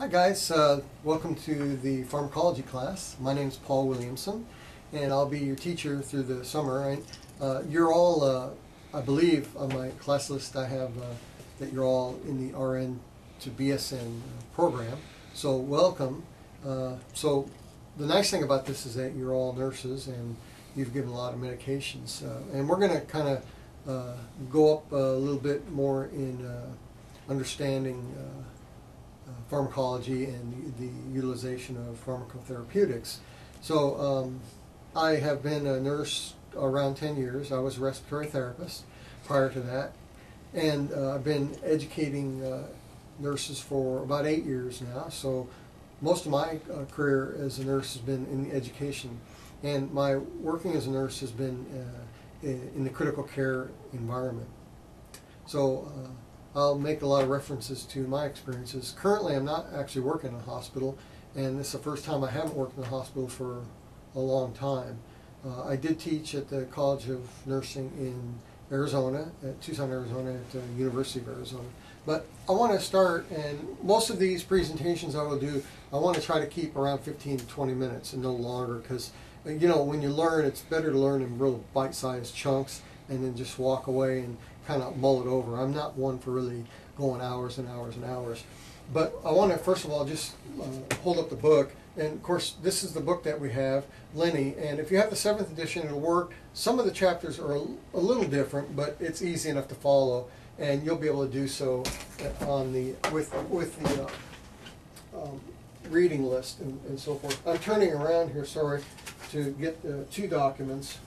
Hi guys, welcome to the pharmacology class. My name is Paul Williamson and I'll be your teacher through the summer. You're all, I believe on my class list I have that you're all in the RN to BSN program, so welcome. So the nice thing about this is that you're all nurses and you've given a lot of medications, and we're going to kind of go up a little bit more in understanding pharmacology and the utilization of pharmacotherapeutics. So I have been a nurse around 10 years. I was a respiratory therapist prior to that, and I've been educating nurses for about 8 years now. So most of my career as a nurse has been in education, and my working as a nurse has been in the critical care environment. So I'll make a lot of references to my experiences. Currently, I'm not actually working in a hospital, and this is the first time I haven't worked in a hospital for a long time. I did teach at the College of Nursing in Arizona, at Tucson, Arizona, at the University of Arizona. But I want to start, and most of these presentations I will do, I want to try to keep around 15 to 20 minutes and no longer, because you know, when you learn, it's better to learn in real bite-sized chunks and then just walk away and kind of mull it over. I'm not one for really going hours and hours and hours. But I want to first of all just hold up the book. And of course, this is the book that we have, Lenny. And if you have the 7th edition, it'll work. Some of the chapters are a little different, but it's easy enough to follow. And you'll be able to do so on the with the reading list and so forth. I'm turning around here, sorry, to get the 2 documents.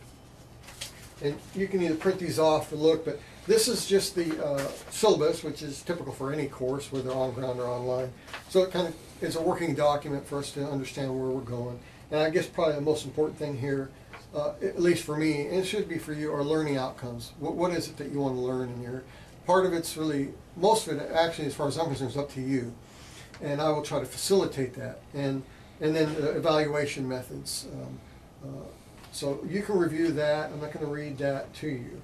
And you can either print these off or look, but this is just the syllabus, which is typical for any course, whether on ground or online. So it kind of is a working document for us to understand where we're going. And I guess probably the most important thing here, at least for me, and it should be for you, are learning outcomes. What is it that you want to learn in here? Part of it's really, most of it actually, as far as I'm concerned, is up to you. And I will try to facilitate that. And then evaluation methods. So you can review that. I'm not going to read that to you.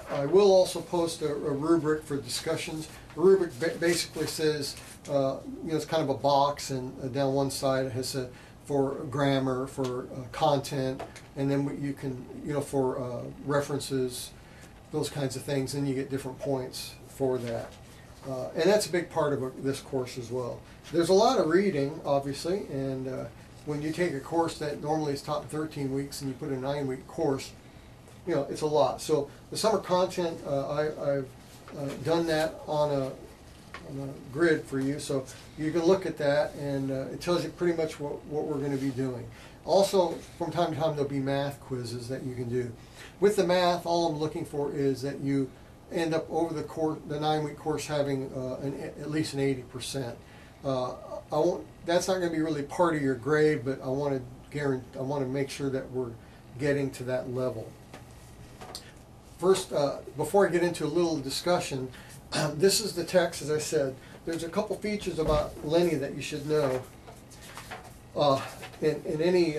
I will also post a rubric for discussions. The rubric basically says, you know, it's kind of a box, and down one side it has for grammar, for content, and then you can, you know, for references, those kinds of things, and you get different points for that. And that's a big part of this course as well. There's a lot of reading, obviously, and when you take a course that normally is taught in 13 weeks and you put a 9-week course, you know, it's a lot. So the summer content, I've done that on a grid for you, so you can look at that, and it tells you pretty much what we're going to be doing. Also, from time to time, there'll be math quizzes that you can do. With the math, all I'm looking for is that you end up over the 9-week course having at least an 80%. That's not going to be really part of your grade, but I want to make sure that we're getting to that level. First, before I get into a little discussion, this is the text, as I said. There's a couple features about Lenny that you should know. In any